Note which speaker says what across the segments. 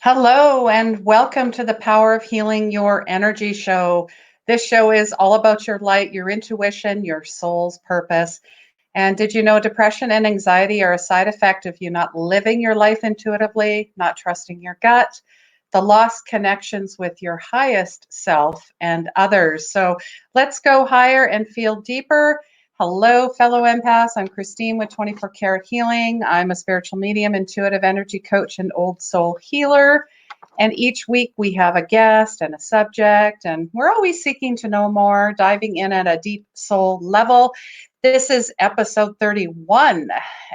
Speaker 1: Hello, and welcome to the Power of Healing Your Energy show. This show is all about your light, your intuition, your soul's purpose. And did you know depression and anxiety are a side effect of you not living your life intuitively, not trusting your gut, the lost connections with your highest self and others? So let's go higher and feel deeper. Hello, fellow empaths. I'm Christine with 24 Karat Healing. I'm a spiritual medium, intuitive energy coach, and old soul healer. And each week we have a guest and a subject, and we're always seeking to know more, diving in at a deep soul level. This is episode 31.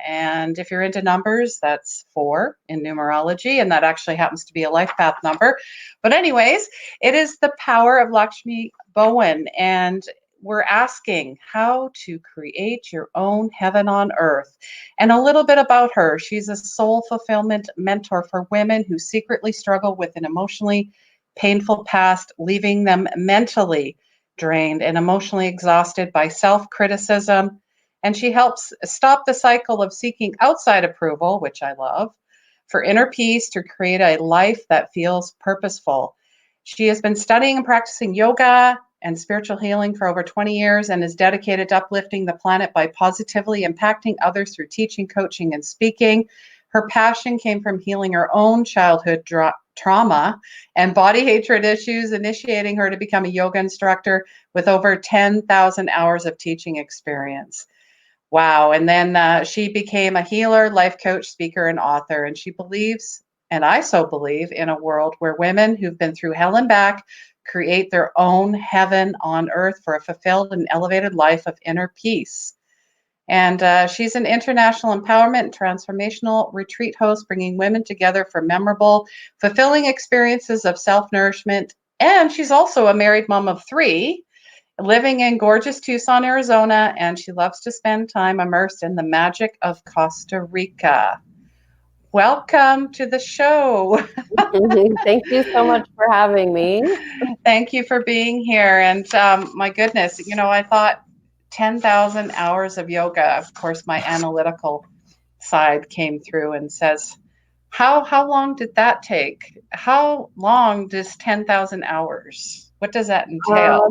Speaker 1: And if you're into numbers, that's 4 in numerology, and that actually happens to be a life path number. But, anyways, it is the power of Lakshmi Bowen. And we're asking how to create your own heaven on earth and a little bit about her. She's a soul fulfillment mentor for women who secretly struggle with an emotionally painful past, leaving them mentally drained and emotionally exhausted by self-criticism. And she helps stop the cycle of seeking outside approval, which I love, for inner peace to create a life that feels purposeful. She has been studying and practicing yoga and spiritual healing for over 20 years and is dedicated to uplifting the planet by positively impacting others through teaching, coaching, and speaking. Her passion came from healing her own childhood trauma and body hatred issues, initiating her to become a yoga instructor with over 10,000 hours of teaching experience. Wow. And then she became a healer, life coach, speaker, and author. And she believes, and I so believe, in a world where women who've been through hell and back create their own heaven on earth for a fulfilled and elevated life of inner peace. And she's an international empowerment and transformational retreat host, bringing women together for memorable, fulfilling experiences of self-nourishment. And she's also a married mom of 3, living in gorgeous Tucson, Arizona, and she loves to spend time immersed in the magic of Costa Rica. Welcome to the show.
Speaker 2: Thank you so much for having me.
Speaker 1: Thank you for being here. And my goodness, I thought 10,000 hours of yoga. Of course, my analytical side came through and says, how long did that take? How long does 10,000 hours? What does that entail?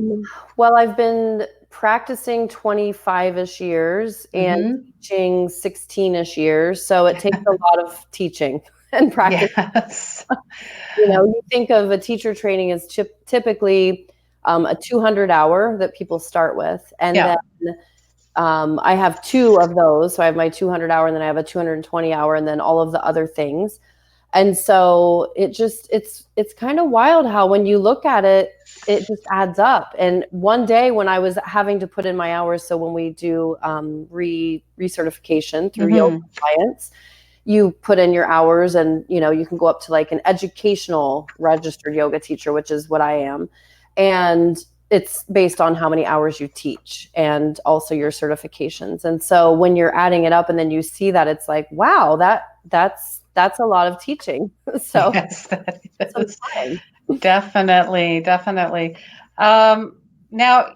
Speaker 2: Well, I've been practicing 25-ish years and teaching 16-ish years. So it takes a lot of teaching and practice.
Speaker 1: Yes.
Speaker 2: You think of a teacher training as typically a 200-hour that people start with. And then I have 2 of those. So I have my 200-hour and then I have a 220-hour and then all of the other things. And so it's kind of wild how when you look at it, it just adds up. And one day when I was having to put in my hours, so when we do recertification through yoga clients, you put in your hours and, you can go up to like an educational registered yoga teacher, which is what I am. And it's based on how many hours you teach and also your certifications. And so when you're adding it up and then you see that, it's like, wow, that's a lot of teaching. So
Speaker 1: yes, that is. Definitely. Now,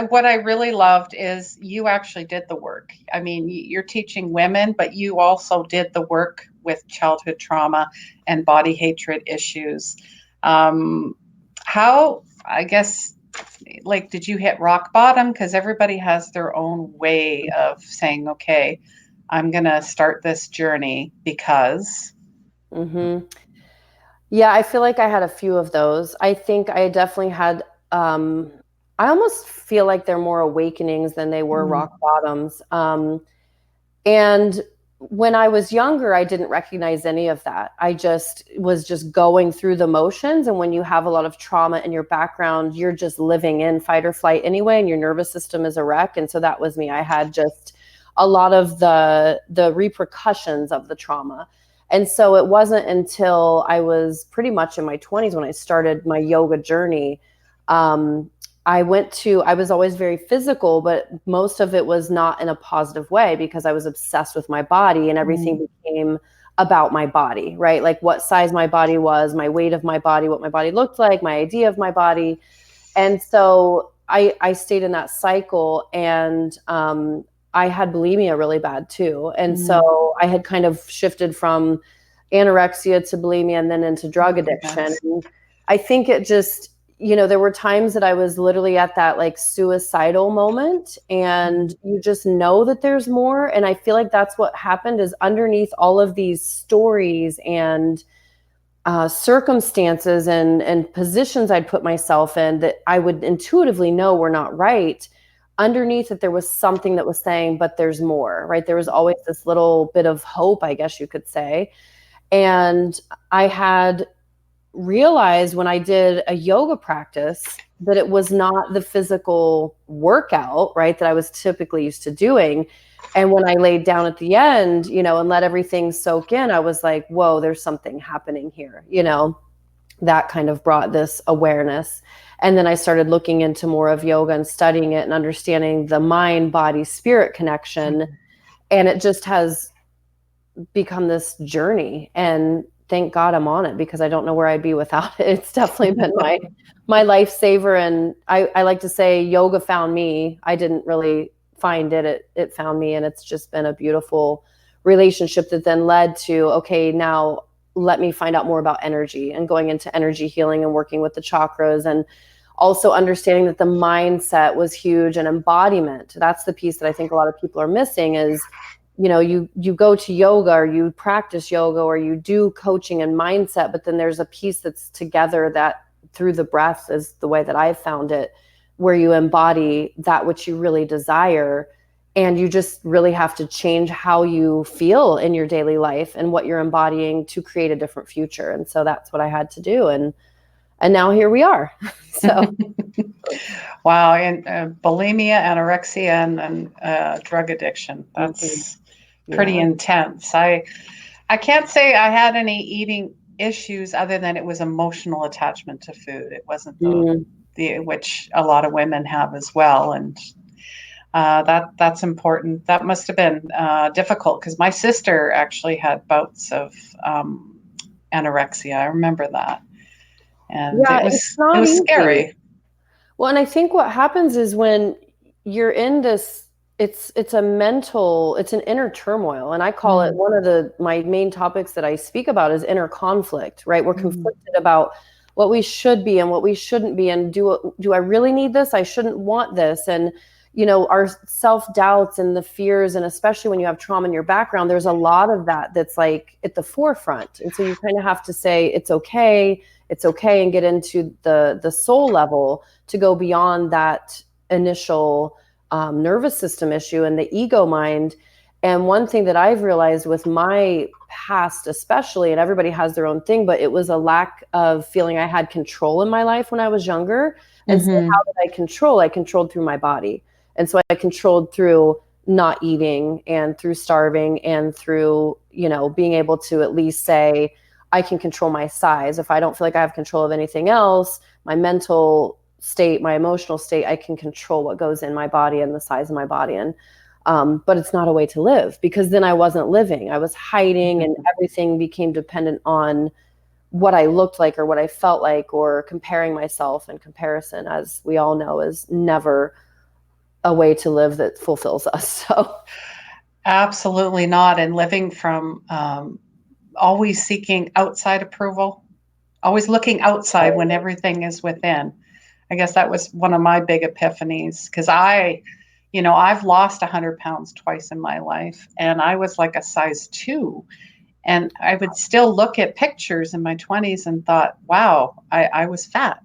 Speaker 1: what I really loved is you actually did the work. I mean, you're teaching women, but you also did the work with childhood trauma and body hatred issues. How, I guess, like, did you hit rock bottom? Because everybody has their own way of saying, okay, I'm going to start this journey because...
Speaker 2: Yeah, I feel like I had a few of those. I think I definitely had, I almost feel like they're more awakenings than they were rock bottoms. And when I was younger, I didn't recognize any of that. I was just going through the motions. And when you have a lot of trauma in your background, you're just living in fight or flight anyway, and your nervous system is a wreck. And so that was me. I had just a lot of the repercussions of the trauma. And so it wasn't until I was pretty much in my 20s when I started my yoga journey. I was always very physical, but most of it was not in a positive way because I was obsessed with my body and everything became about my body, right? Like what size my body was, my weight of my body, what my body looked like, my idea of my body. And so I stayed in that cycle, and I had bulimia really bad too. And so I had kind of shifted from anorexia to bulimia and then into drug addiction. And I think it just, there were times that I was literally at that like suicidal moment, and you just know that there's more. And I feel like that's what happened, is underneath all of these stories and circumstances and positions I'd put myself in that I would intuitively know were not right. Underneath it, there was something that was saying, but there's more, right? There was always this little bit of hope, I guess you could say. And I had realized when I did a yoga practice that it was not the physical workout, right, that I was typically used to doing. And when I laid down at the end, and let everything soak in, I was like, whoa, there's something happening here, that kind of brought this awareness. And then I started looking into more of yoga and studying it and understanding the mind, body, spirit connection. And it just has become this journey. And thank God I'm on it, because I don't know where I'd be without it. It's definitely been my lifesaver. And I like to say yoga found me. I didn't really find it. It found me. And it's just been a beautiful relationship that then led to, okay, now let me find out more about energy and going into energy healing and working with the chakras, and also understanding that the mindset was huge, and embodiment. That's the piece that I think a lot of people are missing is, you go to yoga, or you practice yoga, or you do coaching and mindset, but then there's a piece that's together that through the breath is the way that I've found it, where you embody that which you really desire. And you just really have to change how you feel in your daily life and what you're embodying to create a different future. And so that's what I had to do. And now here we are. So.
Speaker 1: Wow. And bulimia, anorexia, and drug addiction. That's pretty intense. I can't say I had any eating issues other than it was emotional attachment to food. It wasn't the which a lot of women have as well. And that's important. That must have been difficult, because my sister actually had bouts of anorexia. I remember that. And it was scary.
Speaker 2: Well, and I think what happens is when you're in this, it's an inner turmoil. And I call it one of my main topics that I speak about is inner conflict, right? We're conflicted about what we should be and what we shouldn't be. And do I really need this? I shouldn't want this. And, our self-doubts and the fears, and especially when you have trauma in your background, there's a lot of that that's like at the forefront. And so you kind of have to say, it's okay, and get into the soul level to go beyond that initial nervous system issue and the ego mind. And one thing that I've realized with my past, especially, and everybody has their own thing, but it was a lack of feeling I had control in my life when I was younger. And so how did I control? I controlled through my body. And so I controlled through not eating, and through starving, and through, being able to at least say, I can control my size. If I don't feel like I have control of anything else, my mental state, my emotional state, I can control what goes in my body and the size of my body. And but it's not a way to live, because then I wasn't living. I was hiding, and everything became dependent on what I looked like or what I felt like, or comparing myself. And comparison, as we all know, is never a way to live that fulfills us. So
Speaker 1: absolutely not. And living from always seeking outside approval, always looking outside when everything is within. I guess that was one of my big epiphanies, because I've lost 100 pounds twice in my life, and I was like a size 2. And I would still look at pictures in my 20s and thought, wow, I was fat.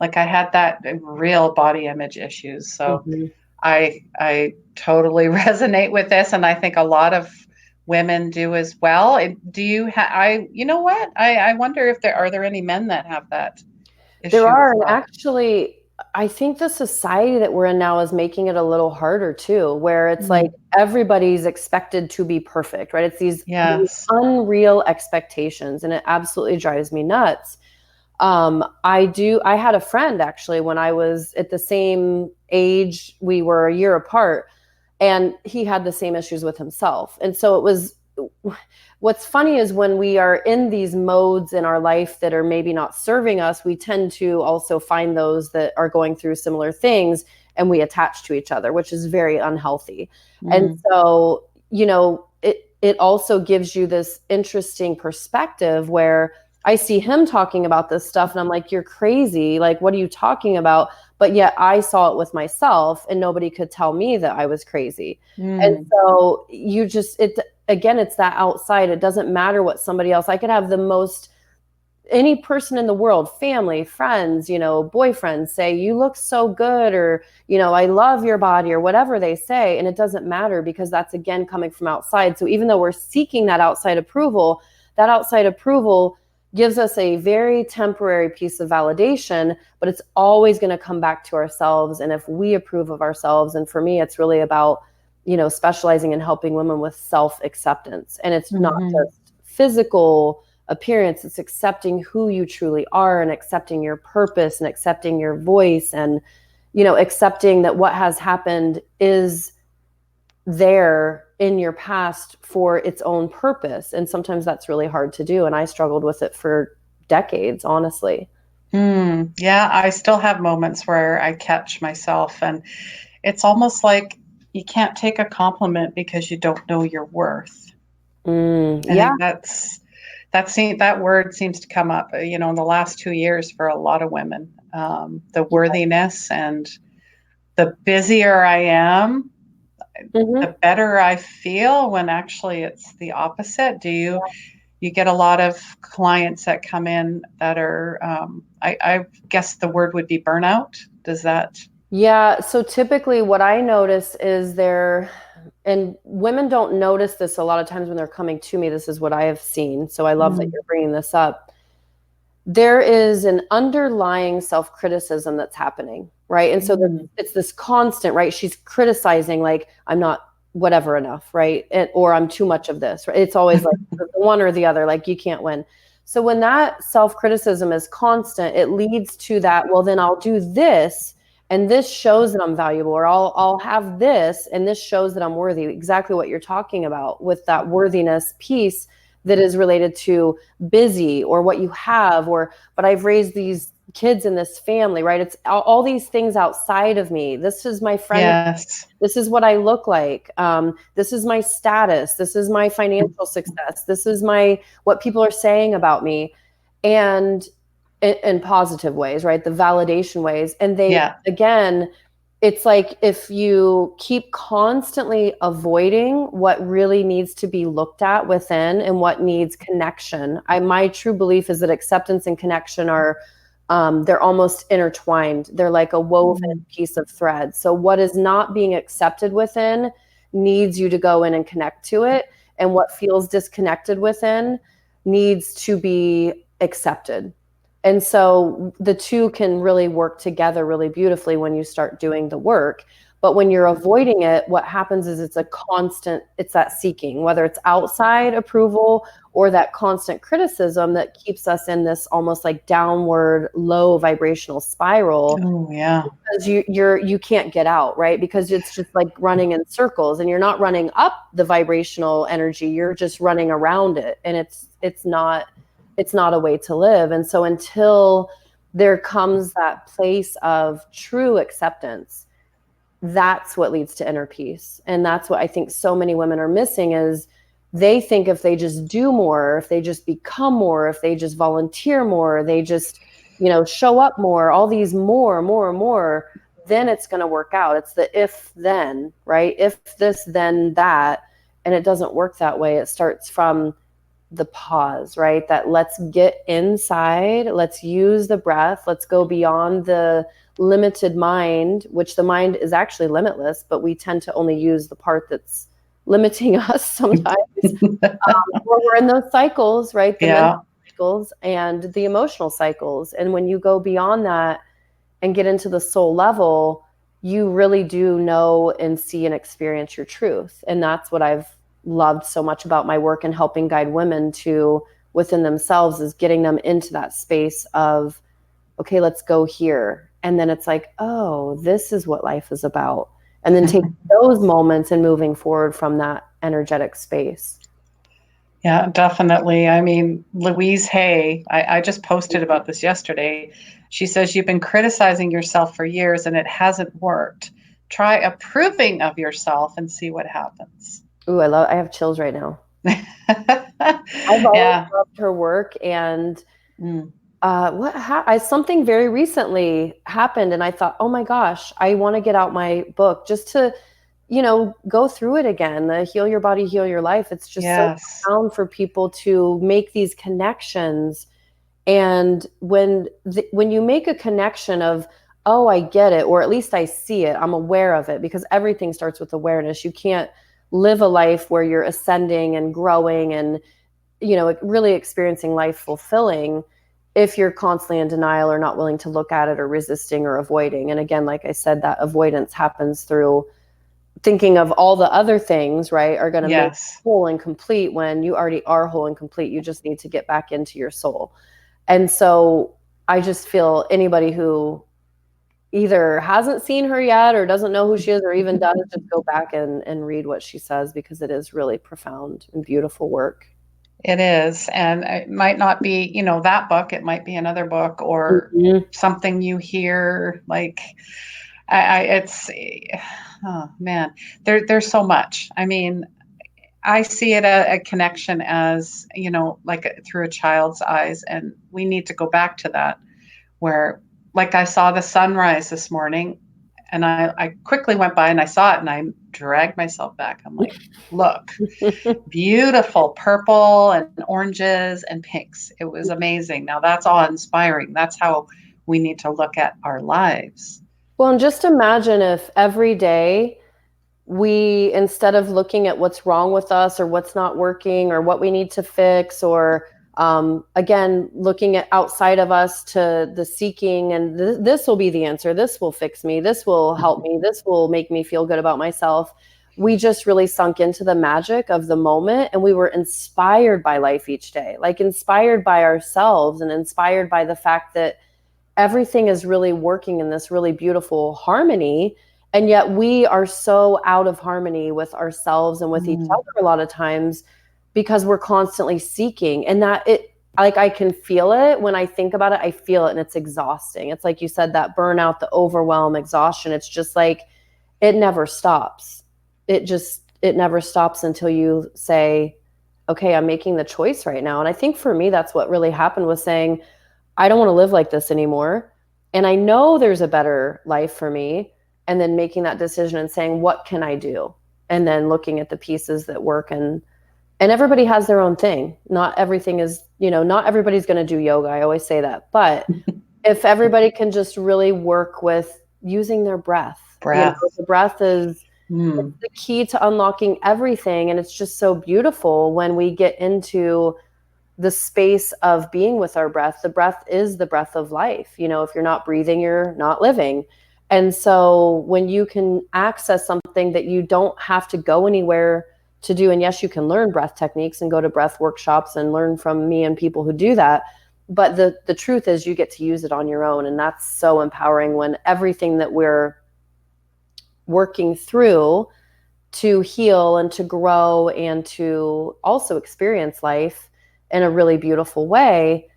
Speaker 1: Like I had that real body image issues. So I totally resonate with this. And I think a lot of women do as well. Do you I wonder if are there any men that have that issue?
Speaker 2: There are. Well? Actually, I think the society that we're in now is making it a little harder too, where it's like everybody's expected to be perfect, right? It's these unreal expectations, and it absolutely drives me nuts. I had a friend actually when I was at the same age, we were a year apart, and he had the same issues with himself. And so what's funny is when we are in these modes in our life that are maybe not serving us, we tend to also find those that are going through similar things, and we attach to each other, which is very unhealthy. And so, it it also gives you this interesting perspective where I see him talking about this stuff and I'm like, you're crazy. Like, what are you talking about? But yet I saw it with myself and nobody could tell me that I was crazy. And so again, it's that outside. It doesn't matter what somebody else, I could have any person in the world, family, friends, boyfriends say, you look so good, or, I love your body, or whatever they say. And it doesn't matter, because that's, again, coming from outside. So even though we're seeking that outside approval gives us a very temporary piece of validation, but it's always going to come back to ourselves. And if we approve of ourselves, and for me, it's really about, specializing in helping women with self-acceptance. And it's not just physical appearance, it's accepting who you truly are, and accepting your purpose, and accepting your voice, and accepting that what has happened is there in your past for its own purpose. And sometimes that's really hard to do, and I struggled with it for decades, honestly.
Speaker 1: Yeah, I still have moments where I catch myself, and it's almost like you can't take a compliment because you don't know your worth. I think that word seems to come up, in the last 2 years for a lot of women. The worthiness, and the busier I am, the better I feel, when actually it's the opposite. Do you get a lot of clients that come in that are, I guess the word would be burnout? Does that?
Speaker 2: Yeah. So typically what I notice is and women don't notice this a lot of times when they're coming to me. This is what I have seen. So I love that you're bringing this up. There is an underlying self-criticism that's happening, right? And so it's this constant, right? She's criticizing, like, I'm not whatever enough, right? Or I'm too much of this, right? It's always like the one or the other, like, you can't win. So when that self-criticism is constant, it leads to that, well, then I'll do this, and this shows that I'm valuable, or I'll have this, and this shows that I'm worthy. Exactly what you're talking about with that worthiness piece that is related to busy, or what you have, but I've raised these kids in this family, right? It's all these things outside of me. This is my friend.
Speaker 1: Yes.
Speaker 2: This is what I look like. This is my status. This is my financial success. This is what people are saying about me. And in positive ways, right? The validation ways. And again, it's like, if you keep constantly avoiding what really needs to be looked at within, and what needs connection. My true belief is that acceptance and connection are, they're almost intertwined. They're like a woven piece of thread. So what is not being accepted within needs you to go in and connect to it. And what feels disconnected within needs to be accepted. And so the two can really work together really beautifully when you start doing the work. But when you're avoiding it, what happens is it's that seeking, whether it's outside approval or that constant criticism that keeps us in this almost like downward low vibrational spiral.
Speaker 1: Oh, yeah.
Speaker 2: Because you can't get out, right? Because it's just like running in circles, and you're not running up the vibrational energy, you're just running around it. And it's not a way to live. And so until there comes that place of true acceptance, that's what leads to inner peace. And that's what I think so many women are missing, is they think if they just do more, if they just become more, if they just volunteer more, they just, show up more, all these more, then it's going to work out. It's the if then, right? If this, then that. And it doesn't work that way. It starts from the pause, right? That let's get inside, let's use the breath, let's go beyond the limited mind, which the mind is actually limitless, but we tend to only use the part that's limiting us sometimes. Or we're in those cycles, right? The mental cycles and the emotional cycles. And when you go beyond that and get into the soul level, you really do know and see and experience your truth. And that's what I've loved so much about my work and helping guide women to within themselves, is getting them into that space of, okay, let's go here. And then it's like, oh, this is what life is about. And then taking those moments and moving forward from that energetic space.
Speaker 1: Yeah, definitely. I mean, Louise Hay, I just posted about this yesterday. She says, you've been criticizing yourself for years and it hasn't worked. Try approving of yourself and see what happens.
Speaker 2: Ooh, I have chills right now. I've always
Speaker 1: Yeah.
Speaker 2: loved her work, and
Speaker 1: Mm.
Speaker 2: something very recently happened, and I thought, oh my gosh, I want to get out my book just to, go through it again. The Heal Your Body, Heal Your Life. It's just so
Speaker 1: Yes.
Speaker 2: profound for people to make these connections. And when you make a connection of, oh, I get it, or at least I see it, I'm aware of it, because everything starts with awareness. You can't live a life where you're ascending and growing and, really experiencing life fulfilling if you're constantly in denial or not willing to look at it, or resisting or avoiding. And again, like I said, that avoidance happens through thinking of all the other things, right, are going to make
Speaker 1: Yes.
Speaker 2: you whole and complete, when you already are whole and complete. You just need to get back into your soul. And so I just feel anybody who either hasn't seen her yet or doesn't know who she is, or even does, just go back and read what she says, because it is really profound and beautiful work.
Speaker 1: It is. And it might not be, that book, it might be another book or
Speaker 2: Mhm.
Speaker 1: something you hear. Like, it's, oh man, there's so much. I mean, I see it a connection as, like through a child's eyes. And we need to go back to that, where, like, I saw the sunrise this morning, and I quickly went by and I saw it, and I dragged myself back. I'm like, look, beautiful purple and oranges and pinks. It was amazing. Now that's awe inspiring. That's how we need to look at our lives.
Speaker 2: Well, and just imagine if every day we, instead of looking at what's wrong with us or what's not working or what we need to fix, or again, looking at outside of us to the seeking, and this will be the answer, this will fix me, this will help me, this will make me feel good about myself. We just really sunk into the magic of the moment, and we were inspired by life each day, like inspired by ourselves and inspired by the fact that everything is really working in this really beautiful harmony. And yet we are so out of harmony with ourselves and with each other a lot of times, because we're constantly seeking. And that it, like, I can feel it when I think about it. I feel it, and it's exhausting. It's like you said, that burnout, the overwhelm, exhaustion. It's just like, it never stops. It never stops until you say, okay, I'm making the choice right now. And I think for me, that's what really happened, was saying, I don't want to live like this anymore. And I know there's a better life for me. And then making that decision and saying, what can I do? And then looking at the pieces that work. And everybody has their own thing. Not everything is, not everybody's going to do yoga. I always say that. But if everybody can just really work with using their breath, the breath is the key to unlocking everything. And it's just so beautiful when we get into the space of being with our breath. The breath is the breath of life. If you're not breathing, you're not living. And so when you can access something that you don't have to go anywhere to do, and yes, you can learn breath techniques and go to breath workshops and learn from me and people who do that. But the truth is, you get to use it on your own. And that's so empowering, when everything that we're working through to heal and to grow and to also experience life in a really beautiful way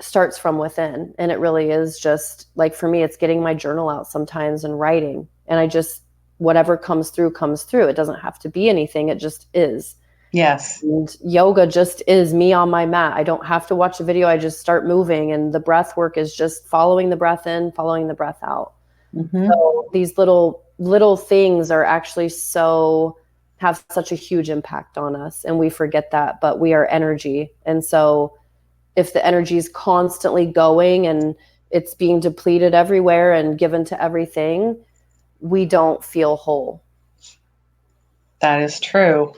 Speaker 2: starts from within. And it really is just like, for me, it's getting my journal out sometimes and writing. And I just, whatever comes through, comes through. It doesn't have to be anything. It just is.
Speaker 1: Yes.
Speaker 2: And yoga just is me on my mat. I don't have to watch a video. I just start moving. And the breath work is just following the breath in, following the breath out. So these little things are actually have such a huge impact on us, and we forget that, but we are energy. And so if the energy is constantly going and it's being depleted everywhere and given to everything, we don't feel whole.
Speaker 1: That is true.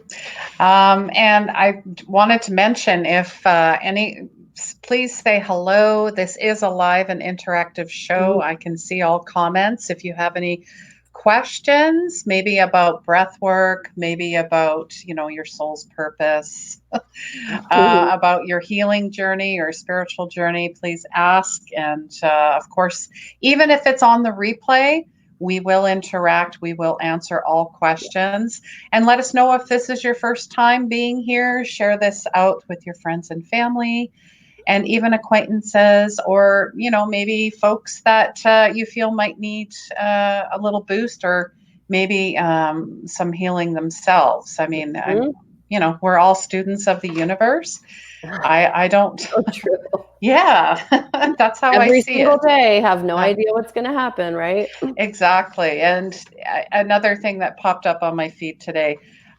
Speaker 1: And I wanted to mention, if please say hello. This is a live and interactive show. I can see all comments. If you have any questions, maybe about breath work, maybe about, your soul's purpose, about your healing journey or spiritual journey, please ask. And of course, even if it's on the replay, we will interact. We will answer all questions. And let us know if this is your first time being here. Share this out with your friends and family, and even acquaintances, or, maybe folks that you feel might need a little boost, or maybe some healing themselves. I mean, we're all students of the universe. I don't,
Speaker 2: So true.
Speaker 1: yeah, that's how I
Speaker 2: Every
Speaker 1: see
Speaker 2: single
Speaker 1: it.
Speaker 2: day, have no idea what's going to happen, right?
Speaker 1: Exactly. And another thing that popped up on my feed today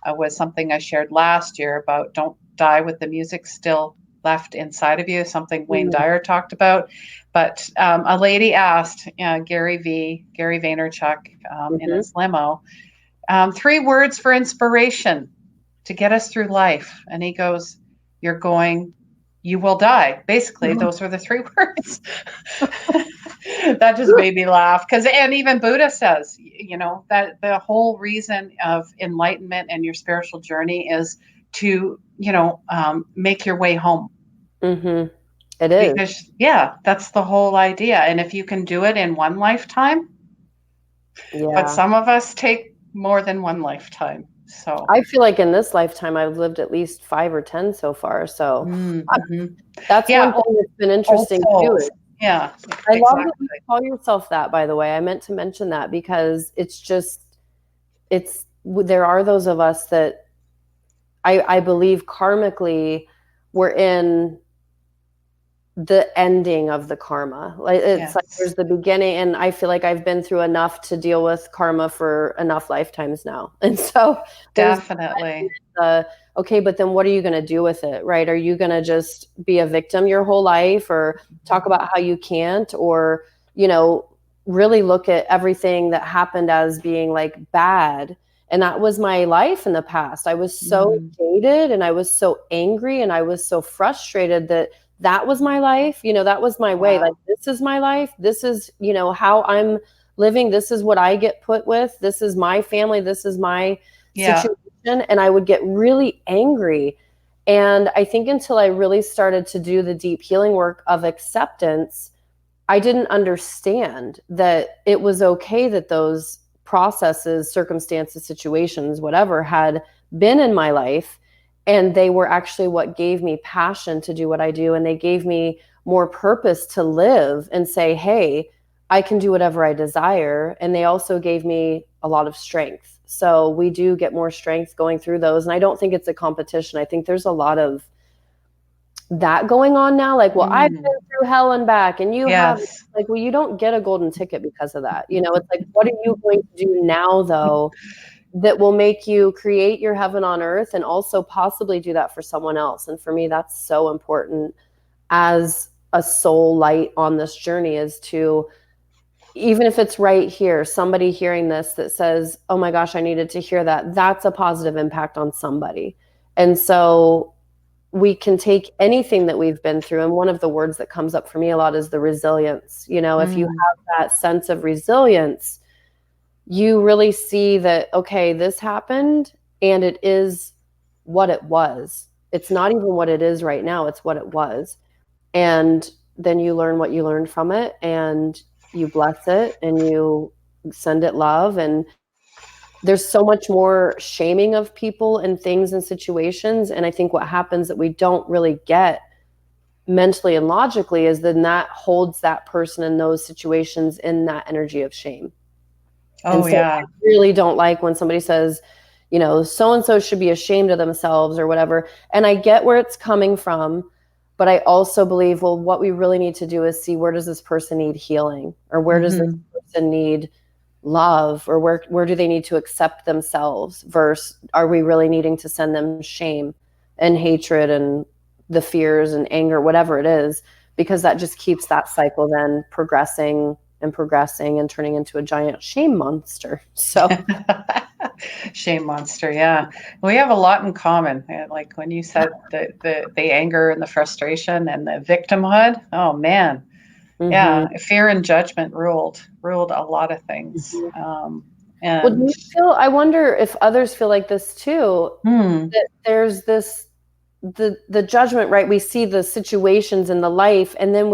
Speaker 1: was something I shared last year about don't die with the music still left inside of you, something Wayne
Speaker 2: Mm.
Speaker 1: Dyer talked about. But a lady asked Gary Vaynerchuk, in
Speaker 2: Mhm.
Speaker 1: his limo, 3 words for inspiration to get us through life. And he goes, you will die. Basically, those were the 3 words. That just made me laugh and even Buddha says, that the whole reason of enlightenment and your spiritual journey is to, make your way home.
Speaker 2: Mhm. It is.
Speaker 1: Because, yeah, that's the whole idea. And if you can do it in one lifetime, but
Speaker 2: Yeah.
Speaker 1: some of us take more than one lifetime. So,
Speaker 2: I feel like in this lifetime, I've lived at least 5 or 10 so far. So
Speaker 1: mm-hmm.
Speaker 2: that's
Speaker 1: Yeah,
Speaker 2: one thing that's been
Speaker 1: old
Speaker 2: interesting too.
Speaker 1: souls. Yeah,
Speaker 2: I love that
Speaker 1: exactly.
Speaker 2: you call yourself that, by the way. I meant to mention that because there are those of us that I believe karmically we're in the ending of the karma. Like it's like
Speaker 1: Yes,
Speaker 2: there's the beginning, and I feel like I've been through enough to deal with karma for enough lifetimes now. And so there's
Speaker 1: definitely.
Speaker 2: okay, but then what are you going to do with it, right? Are you going to just be a victim your whole life, or talk about how you can't, or you know, really look at everything that happened as being like bad? And that was my life in the past. I was so
Speaker 1: Mm,
Speaker 2: jaded, and I was so angry, and I was so frustrated that was my life. That was my way. Like,
Speaker 1: wow.
Speaker 2: this is my life. This is, how I'm living. This is what I get put with. This is my family. This is my
Speaker 1: Yeah.
Speaker 2: situation. And I would get really angry. And I think until I really started to do the deep healing work of acceptance, I didn't understand that it was okay that those processes, circumstances, situations, whatever, had been in my life. And they were actually what gave me passion to do what I do. And they gave me more purpose to live and say, hey, I can do whatever I desire. And they also gave me a lot of strength. So we do get more strength going through those. And I don't think it's a competition. I think there's a lot of that going on now. Like, well, I've been
Speaker 1: Mm,
Speaker 2: through hell and back, and you have.
Speaker 1: yes.
Speaker 2: Like, well, you don't get a golden ticket because of that. It's like, what are you going to do now, though, that will make you create your heaven on earth and also possibly do that for someone else? And for me, that's so important as a soul light on this journey, is to, even if it's right here, somebody hearing this that says, oh my gosh, I needed to hear that, that's a positive impact on somebody. And so we can take anything that we've been through. And one of the words that comes up for me a lot is the resilience. If you
Speaker 1: Mm,
Speaker 2: have that sense of resilience, you really see that, okay, this happened and it is what it was. It's not even what it is right now, it's what it was. And then you learn what you learned from it, and you bless it, and you send it love. And there's so much more shaming of people and things and situations. And I think what happens that we don't really get mentally and logically is then that holds that person in those situations in that energy of shame. And
Speaker 1: oh,
Speaker 2: so I
Speaker 1: yeah.
Speaker 2: really don't like when somebody says, so and so should be ashamed of themselves or whatever. And I get where it's coming from, but I also believe, well, what we really need to do is see, where does this person need healing, or where does this
Speaker 1: Mm-hmm.
Speaker 2: person need love, or where do they need to accept themselves, versus are we really needing to send them shame and hatred and the fears and anger, whatever it is, because that just keeps that cycle then progressing and progressing and turning into a giant shame monster. So
Speaker 1: Shame monster, yeah. We have a lot in common. Like when you said the anger and the frustration and the victimhood, oh man.
Speaker 2: mhm.
Speaker 1: Yeah, fear and judgment ruled a lot of things.
Speaker 2: Mhm. Well, do
Speaker 1: And
Speaker 2: you I wonder if others feel like this too,
Speaker 1: hmm,
Speaker 2: that there's this, the judgment, right? We see the situations in the life, and then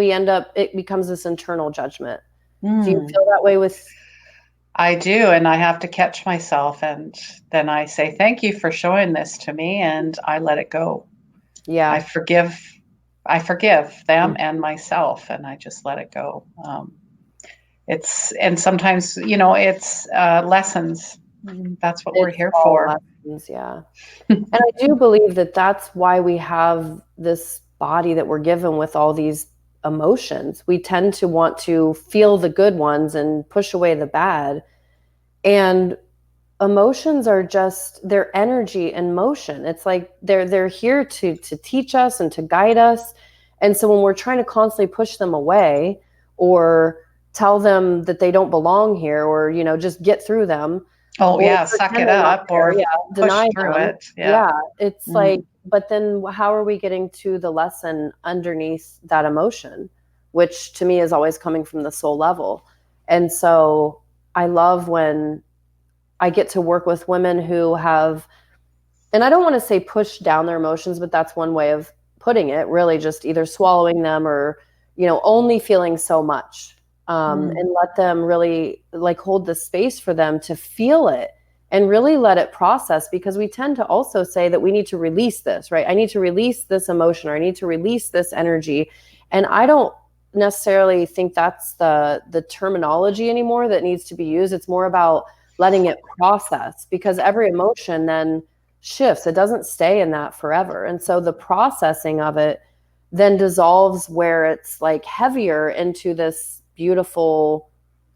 Speaker 2: it becomes this internal judgment. Do you
Speaker 1: hmm,
Speaker 2: feel that way with?
Speaker 1: I do, and I have to catch myself, and then I say, "Thank you for showing this to me," and I let it go. I
Speaker 2: Yeah.
Speaker 1: forgive, I forgive them
Speaker 2: Mm.
Speaker 1: and myself, and I just let it go. And sometimes, it's lessons. That's what we're
Speaker 2: It's
Speaker 1: here
Speaker 2: all
Speaker 1: for.
Speaker 2: lessons. emotions, yeah. And I do believe that that's why we have this body that we're given with all these emotions. We tend to want to feel the good ones and push away the bad. And emotions are just their energy and motion. It's like they're here to teach us and to guide us. And so when we're trying to constantly push them away or tell them that they don't belong here, or, you know, just get through them,
Speaker 1: Oh
Speaker 2: or
Speaker 1: yeah, suck
Speaker 2: pretend
Speaker 1: it
Speaker 2: they're not
Speaker 1: up
Speaker 2: there,
Speaker 1: or
Speaker 2: yeah,
Speaker 1: push
Speaker 2: deny
Speaker 1: through
Speaker 2: them.
Speaker 1: it. Yeah.
Speaker 2: Yeah, it's like, but then how are we getting to the lesson underneath that emotion, which to me is always coming from the soul level. And so I love when I get to work with women who have, and I don't want to say push down their emotions, but that's one way of putting it, really just either swallowing them or, you know, only feeling so much, and let them really like hold the space for them to feel it and really let it process, because we tend to also say that we need to release this, right? I need to release this emotion, or I need to release this energy. And I don't necessarily think that's the terminology anymore that needs to be used. It's more about letting it process, because every emotion then shifts. It doesn't stay in that forever. And so the processing of it then dissolves where it's like heavier into this beautiful,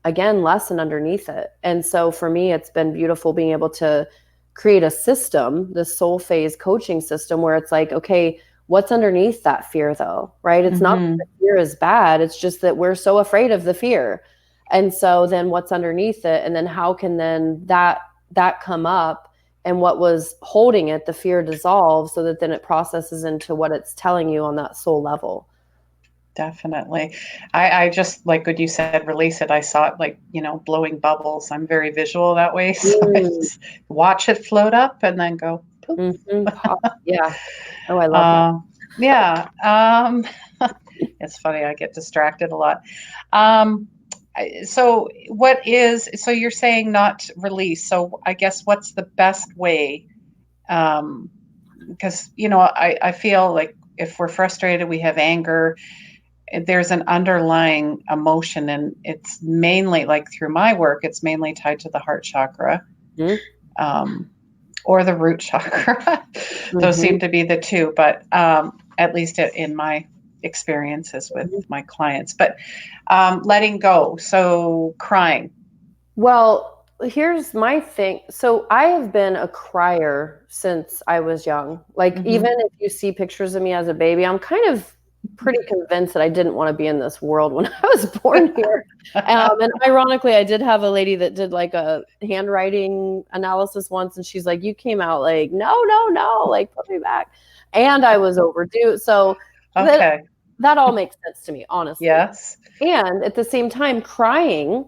Speaker 2: again, lesson underneath it. And so for me, it's been beautiful being able to create a system, the soul phase coaching system, where it's like, okay, what's underneath that fear though, right? It's not that the fear is bad. It's just that we're so afraid of the fear. And so then what's underneath it? And then how can then that come up, and what was holding it, the fear, dissolves, so that then it processes into what it's telling you on that soul level.
Speaker 1: Definitely. I just, like what you said, release it. I saw it like, you know, blowing bubbles. I'm very visual that way. So I just watch it float up and then go poof.
Speaker 2: Yeah. Oh, I love that.
Speaker 1: Yeah. It's funny. I get distracted a lot. So so you're saying not release. So I guess what's the best way? Because, you know, I feel like if we're frustrated, we have anger, there's an underlying emotion, and it's mainly, like through my work, it's mainly tied to the heart chakra, or the root chakra. Those seem to be the two, but at least in my experiences with my clients. But letting go, so crying.
Speaker 2: Well, here's my thing. So I have been a crier since I was young. Like, even if you see pictures of me as a baby, I'm kind of pretty convinced that I didn't want to be in this world when I was born here. And ironically, I did have a lady that did like a handwriting analysis once, and she's like, you came out like, no, like, put me back. And I was overdue. So
Speaker 1: Okay.
Speaker 2: that all makes sense to me, honestly.
Speaker 1: Yes.
Speaker 2: And at the same time, crying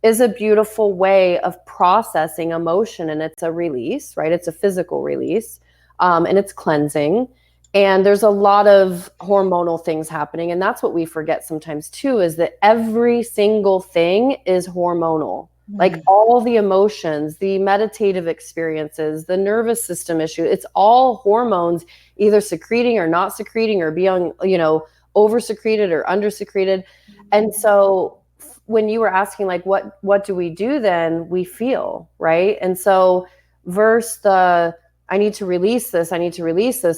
Speaker 2: is a beautiful way of processing emotion, and it's a release, right? It's a physical release, and it's cleansing. And there's a lot of hormonal things happening. And that's what we forget sometimes too, is that every single thing is hormonal. Like all the emotions, the meditative experiences, the nervous system issue, it's all hormones either secreting or not secreting, or being, you know, over secreted or under secreted. And so when you were asking, like, what do we do then? We feel, right? And so versus the, I need to release this,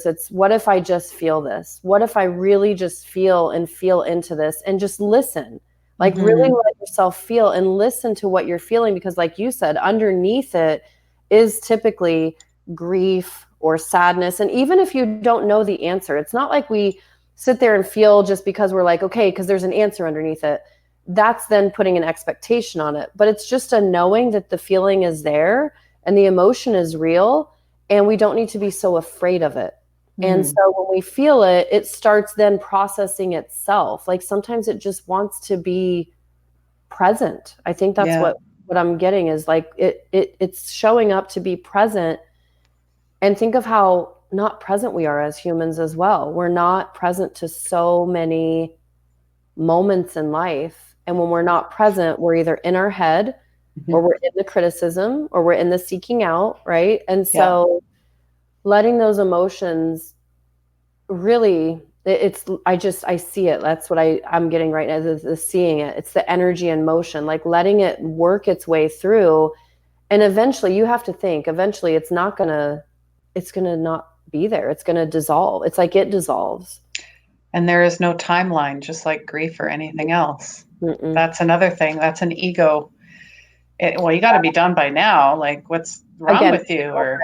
Speaker 2: it's what if I just feel this? What if I really just feel into this and just listen? Like, really let yourself feel and listen to what you're feeling, because like you said, underneath it is typically grief or sadness. And even if you don't know the answer, it's not like we sit there and feel just because we're like, okay, because there's an answer underneath it. That's then putting an expectation on it. But it's just a knowing that the feeling is there and the emotion is real, and we don't need to be so afraid of it. And so when we feel it, it starts then processing itself. Like, sometimes it just wants to be present. I think that's what I'm getting is like, it's showing up to be present. And think of how not present we are as humans as well. We're not present to so many moments in life. And when we're not present, we're either in our head, or we're in the criticism, or we're in the seeking out, right? And so letting those emotions really, I see it. That's what I'm getting right now, is seeing it. It's the energy and motion, like letting it work its way through. And eventually you have to think, eventually it's going to not be there. It's going to dissolve. It's like it dissolves.
Speaker 1: And there is no timeline, just like grief or anything else.
Speaker 2: Mm-mm.
Speaker 1: That's another thing. That's an ego. Well, you got to be done by now. Like, what's wrong with you? Or,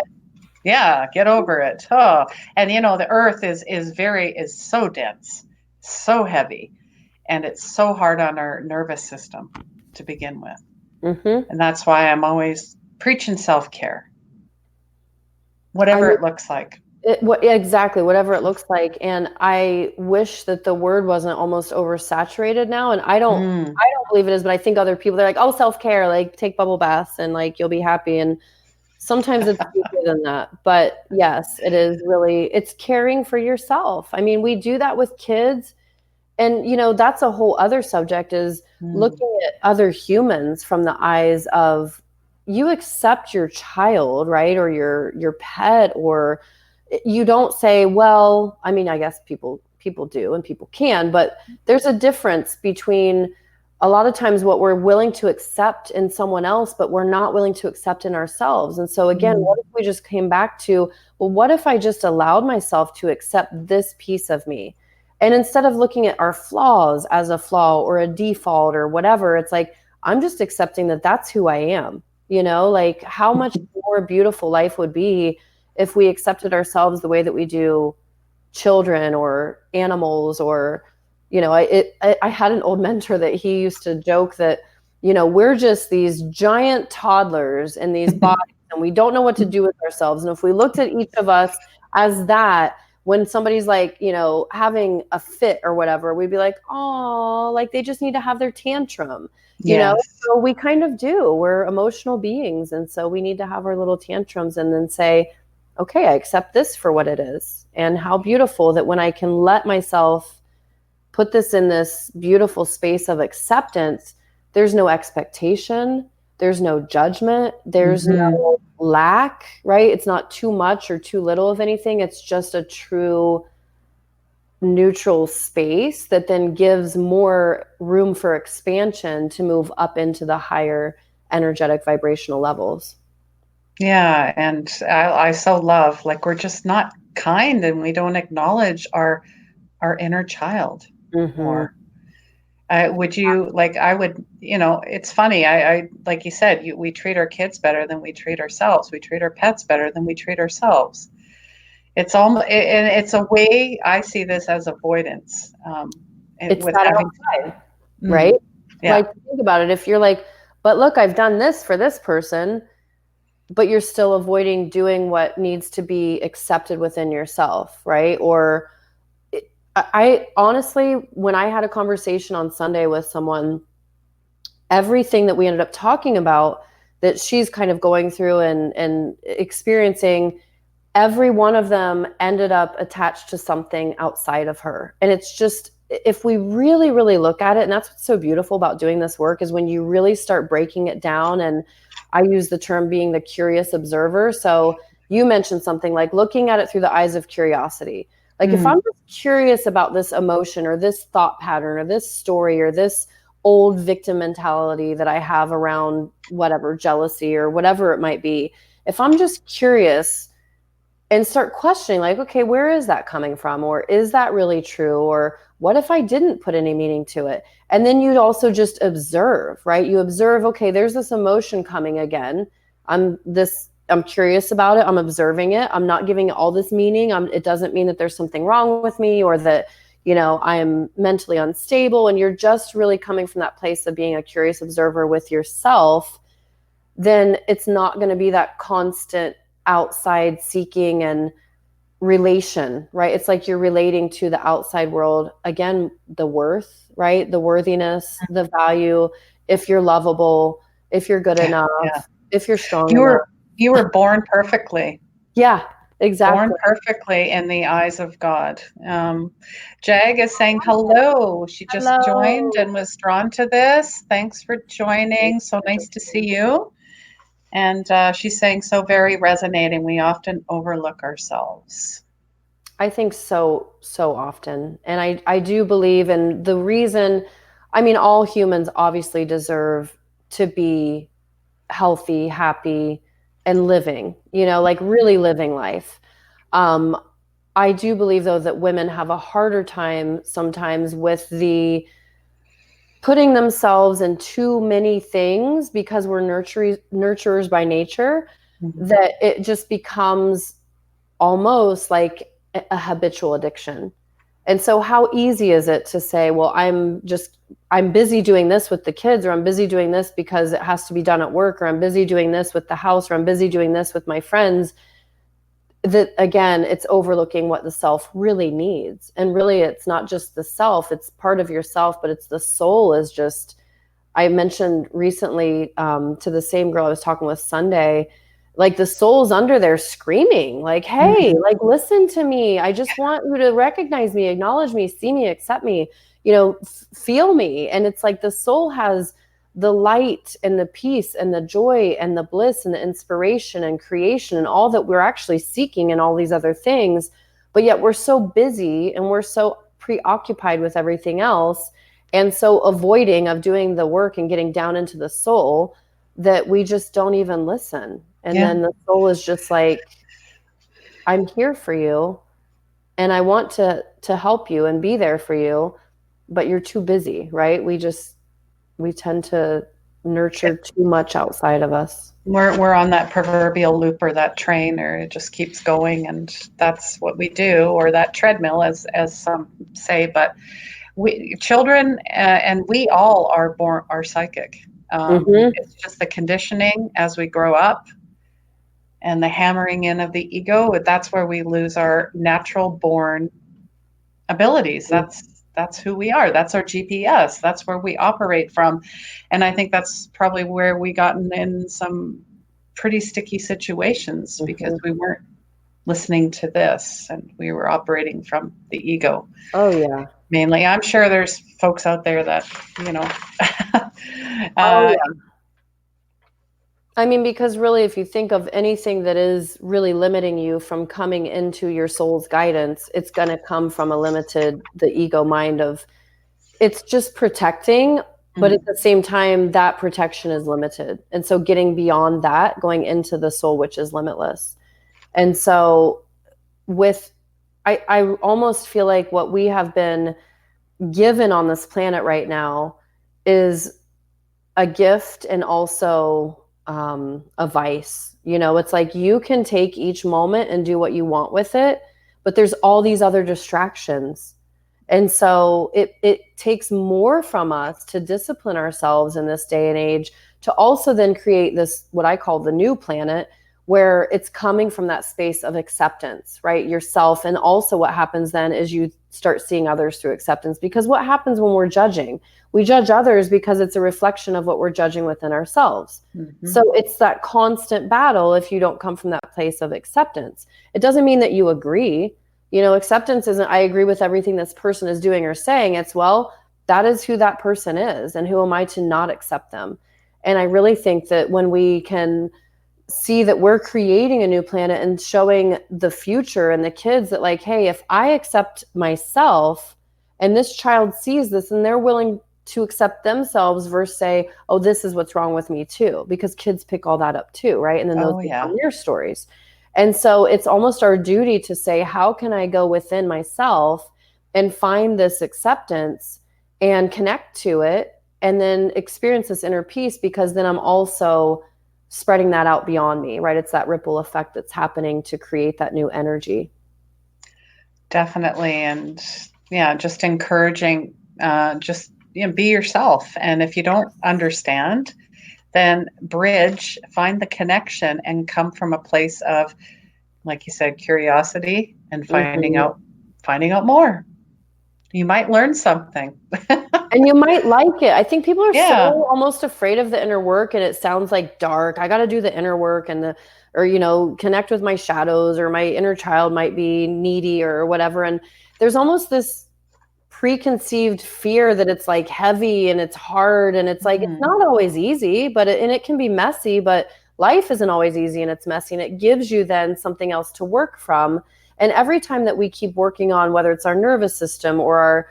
Speaker 1: yeah, get over it. Oh, and you know, the earth is so dense, so heavy, and it's so hard on our nervous system to begin with.
Speaker 2: Mm-hmm.
Speaker 1: And that's why I'm always preaching self-care, whatever it looks like.
Speaker 2: Exactly, whatever it looks like. And I wish that the word wasn't almost oversaturated now. And I don't believe it is, but I think other people, they're like, oh, self-care, like take bubble baths and like you'll be happy. And sometimes it's deeper than that. But yes, it is really, it's caring for yourself. I mean, we do that with kids. And, you know, that's a whole other subject, is looking at other humans from the eyes of, you accept your child, right? Or your pet, or you don't say, well, I mean, I guess people do and people can, but there's a difference between a lot of times what we're willing to accept in someone else, but we're not willing to accept in ourselves. And so again, what if we just came back to, well, what if I just allowed myself to accept this piece of me? And instead of looking at our flaws as a flaw or a default or whatever, it's like, I'm just accepting that that's who I am. You know, like how much more beautiful life would be if we accepted ourselves the way that we do children or animals. Or, you know, I had an old mentor that he used to joke that, you know, we're just these giant toddlers in these bodies and we don't know what to do with ourselves. And if we looked at each of us as that, when somebody's like, you know, having a fit or whatever, we'd be like, oh, like they just need to have their tantrum, you know? So we kind of do. We're emotional beings. And so we need to have our little tantrums and then say, okay, I accept this for what it is. And how beautiful that when I can let myself put this in this beautiful space of acceptance, there's no expectation, there's no judgment, there's no lack, right? It's not too much or too little of anything. It's just a true neutral space that then gives more room for expansion to move up into the higher energetic vibrational levels.
Speaker 1: Yeah, and I so love, like, we're just not kind and we don't acknowledge our inner child more. Would you, like, I would, you know, it's funny. I like you said, we treat our kids better than we treat ourselves. We treat our pets better than we treat ourselves. It's almost, and it's a way I see this as avoidance.
Speaker 2: It's that outside, right?
Speaker 1: Yeah.
Speaker 2: Like, think about it. If you're like, but look, I've done this for this person, but you're still avoiding doing what needs to be accepted within yourself, right? Or I honestly, when I had a conversation on Sunday with someone, everything that we ended up talking about that she's kind of going through and experiencing, every one of them ended up attached to something outside of her. And it's just, if we really, really look at it, and that's what's so beautiful about doing this work, is when you really start breaking it down. And I use the term being the curious observer. So you mentioned something like looking at it through the eyes of curiosity. Like if I'm just curious about this emotion or this thought pattern or this story or this old victim mentality that I have around whatever, jealousy or whatever it might be, if I'm just curious and start questioning, like, okay, where is that coming from? Or is that really true? Or what if I didn't put any meaning to it? And then you'd also just observe, right? You observe, okay, there's this emotion coming again. I'm curious about it. I'm observing it. I'm not giving it all this meaning. It doesn't mean that there's something wrong with me or that, you know, I'm mentally unstable. And you're just really coming from that place of being a curious observer with yourself. Then it's not going to be that constant outside seeking and relation, right? It's like you're relating to the outside world. Again, the worth, right? The worthiness, the value, if you're lovable, if you're good enough, if you're strong enough.
Speaker 1: You were born perfectly.
Speaker 2: Yeah, exactly.
Speaker 1: Born perfectly in the eyes of God. Jag is saying hello. She just joined and was drawn to this. Thanks for joining. So nice to see you. And she's saying, so very resonating. We often overlook ourselves.
Speaker 2: I think so often. And I do believe, and the reason, I mean, all humans obviously deserve to be healthy, happy, and living, like really living life. I do believe, though, that women have a harder time sometimes with the putting themselves in too many things because we're nurturers by nature, that it just becomes almost like a habitual addiction. And so how easy is it to say, well, I'm busy doing this with the kids, or I'm busy doing this because it has to be done at work, or I'm busy doing this with the house, or I'm busy doing this with my friends. That, again, it's overlooking what the self really needs. And really, it's not just the self, it's part of yourself, but it's the soul. Is just, I mentioned recently to the same girl I was talking with Sunday, like the soul's under there screaming, like, hey, like, listen to me. I just want you to recognize me, acknowledge me, see me, accept me, feel me. And it's like the soul has the light and the peace and the joy and the bliss and the inspiration and creation and all that we're actually seeking and all these other things. But yet we're so busy and we're so preoccupied with everything else, and so avoiding of doing the work and getting down into the soul, that we just don't even listen. And then the soul is just like, I'm here for you and I want to help you and be there for you, but you're too busy, right? We tend to nurture too much outside of us.
Speaker 1: We're on that proverbial loop, or that train, or it just keeps going, and that's what we do, or that treadmill, as some say. But children and we all are psychic. It's just the conditioning as we grow up, and the hammering in of the ego. That's where we lose our natural born abilities. That's who we are. That's our GPS. That's where we operate from. And I think that's probably where we gotten in some pretty sticky situations, because we weren't listening to this and we were operating from the ego.
Speaker 2: Oh, yeah.
Speaker 1: Mainly. I'm sure there's folks out there that,
Speaker 2: oh, yeah. I mean, because really, if you think of anything that is really limiting you from coming into your soul's guidance, it's going to come from the ego mind of, it's just protecting, but at the same time, that protection is limited. And so getting beyond that, going into the soul, which is limitless. And so I almost feel like what we have been given on this planet right now is a gift and also a vice. It's like you can take each moment and do what you want with it, but there's all these other distractions. And so it takes more from us to discipline ourselves in this day and age to also then create this, what I call the new planet, where it's coming from that space of acceptance, right? Yourself. And also what happens then is you start seeing others through acceptance, because what happens when we're judging? We judge others because it's a reflection of what we're judging within ourselves. So it's that constant battle if you don't come from that place of acceptance. It doesn't mean that you agree. Acceptance isn't, I agree with everything this person is doing or saying. It's, well, that is who that person is, and who am I to not accept them? And I really think that when we can see that we're creating a new planet and showing the future and the kids that, like, hey, if I accept myself and this child sees this and they're willing to accept themselves versus say, oh, this is what's wrong with me too, because kids pick all that up too, right? And then those become your stories. And so it's almost our duty to say, how can I go within myself and find this acceptance and connect to it, and then experience this inner peace, because then I'm also spreading that out beyond me, right? It's that ripple effect that's happening to create that new energy.
Speaker 1: Definitely. And just encouraging, be yourself. And if you don't understand, then find the connection and come from a place of, like you said, curiosity and finding out more. You might learn something.
Speaker 2: And you might like it. I think people are so almost afraid of the inner work, and it sounds like dark. I got to do the inner work or connect with my shadows, or my inner child might be needy or whatever. And there's almost this preconceived fear that it's like heavy and it's hard, and it's like, it's not always easy, but it can be messy, but life isn't always easy, and it's messy, and it gives you then something else to work from. And every time that we keep working on, whether it's our nervous system or our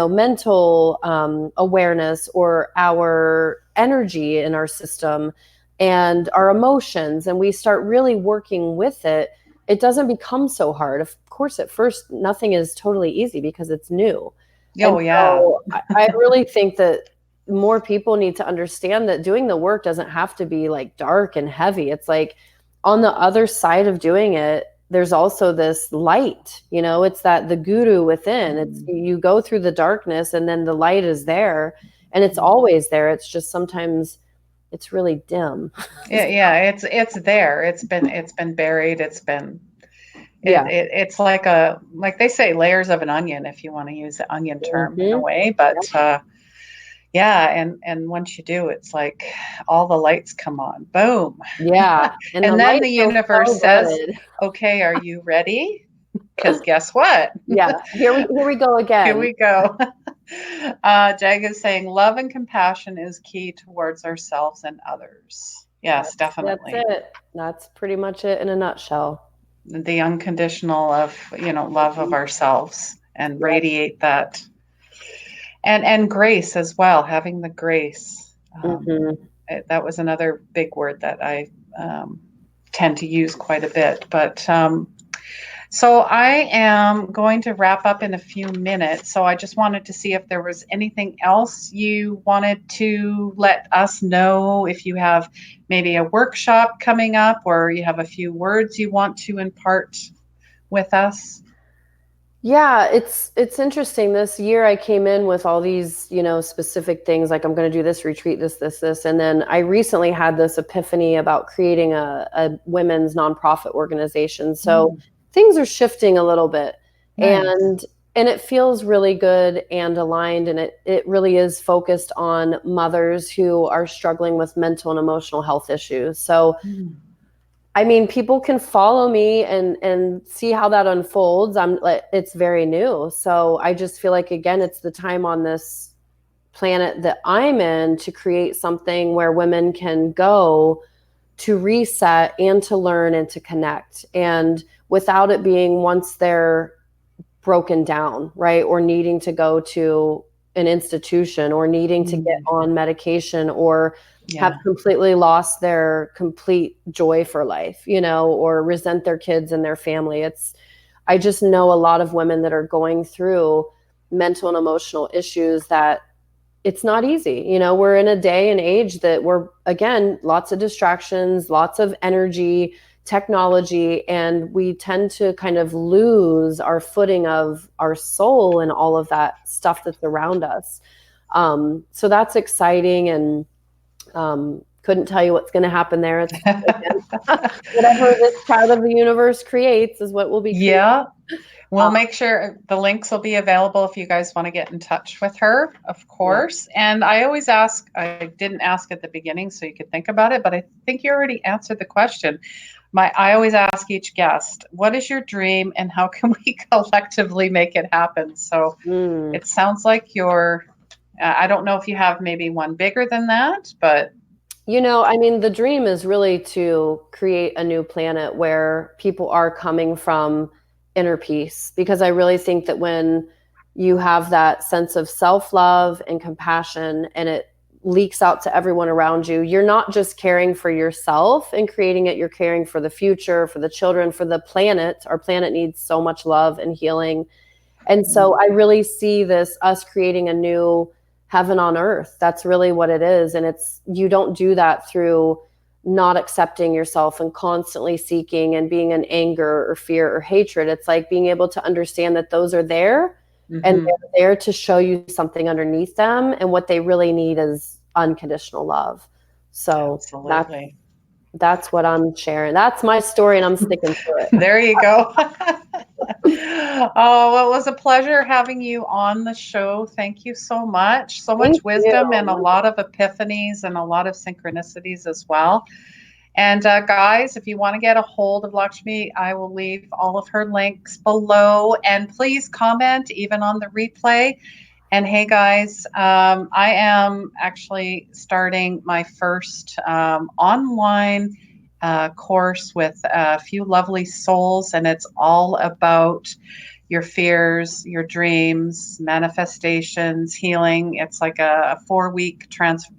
Speaker 2: mental awareness or our energy in our system, and our emotions, and we start really working with it, it doesn't become so hard. Of course, at first, nothing is totally easy because it's new.
Speaker 1: Oh,
Speaker 2: And
Speaker 1: yeah.
Speaker 2: so I really think that more people need to understand that doing the work doesn't have to be like dark and heavy. It's like on the other side of doing it, there's also this light, it's that the guru within. It's you go through the darkness and then the light is there, and it's always there. It's just sometimes it's really dim.
Speaker 1: Yeah, it's there. It's been buried.
Speaker 2: Yeah.
Speaker 1: It's like they say, layers of an onion, if you want to use the onion term in a way. But yeah, and once you do, it's like all the lights come on. Boom.
Speaker 2: Yeah. And
Speaker 1: And
Speaker 2: the
Speaker 1: then
Speaker 2: light
Speaker 1: the
Speaker 2: feels
Speaker 1: universe
Speaker 2: so
Speaker 1: says,
Speaker 2: good.
Speaker 1: okay, are you ready? Because guess what?
Speaker 2: Yeah. Here we go again.
Speaker 1: Here we go. Jag is saying love and compassion is key towards ourselves and others. Yes, definitely.
Speaker 2: That's it. That's pretty much it in a nutshell.
Speaker 1: The unconditional love of ourselves, and radiate that, and grace as well, having the grace. That was another big word that I tend to use quite a bit. But so I am going to wrap up in a few minutes. So I just wanted to see if there was anything else you wanted to let us know, if you have maybe a workshop coming up, or you have a few words you want to impart with us.
Speaker 2: Yeah, it's interesting. This year I came in with all these, specific things, like I'm going to do this retreat, this. And then I recently had this epiphany about creating a women's nonprofit organization. So things are shifting a little bit. Nice. And it feels really good and aligned. And it really is focused on mothers who are struggling with mental and emotional health issues. So I mean, people can follow me and see how that unfolds. It's very new. So I just feel like, again, it's the time on this planet that I'm in to create something where women can go to reset and to learn and to connect. And without it being once they're broken down, right? Or needing to go to an institution, or needing to get on medication, or have completely lost their complete joy for life, or resent their kids and their family. I just know a lot of women that are going through mental and emotional issues that it's not easy. We're in a day and age that we're, again, lots of distractions, lots of energy, technology, and we tend to kind of lose our footing of our soul and all of that stuff that's around us. So that's exciting, and couldn't tell you what's going to happen there. It's whatever this part of the universe creates is what will be created.
Speaker 1: Yeah. We'll make sure the links will be available if you guys want to get in touch with her, of course. Yeah. And I always ask, I didn't ask at the beginning so you could think about it, but I think you already answered the question. I always ask each guest, what is your dream and how can we collectively make it happen? So it sounds like I don't know if you have maybe one bigger than that, but.
Speaker 2: I mean, the dream is really to create a new planet where people are coming from inner peace, because I really think that when you have that sense of self-love and compassion and it leaks out to everyone around you, you're not just caring for yourself and creating it, you're caring for the future, for the children, for the planet. Our planet needs so much love and healing. And so I really see us creating a new heaven on earth. That's really what it is. And you don't do that through not accepting yourself and constantly seeking and being in anger or fear or hatred. It's like being able to understand that those are there and they're there to show you something underneath them. And what they really need is unconditional love. So that's what I'm sharing. That's my story, and I'm sticking to it.
Speaker 1: There you go. Oh, well, it was a pleasure having you on the show. Thank you so much. So much wisdom and a lot of epiphanies and a lot of synchronicities as well. And guys, if you want to get a hold of Lakshmi, I will leave all of her links below. And please comment even on the replay. And hey, guys, I am actually starting my first online course with a few lovely souls, and it's all about your fears, your dreams, manifestations, healing. It's like a 4-week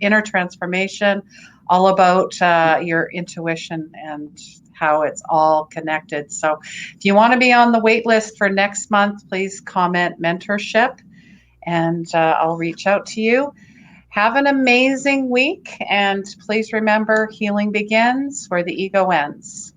Speaker 1: inner transformation, all about your intuition and how it's all connected. So if you want to be on the wait list for next month, please comment mentorship and I'll reach out to you. Have an amazing week, and please remember, healing begins where the ego ends.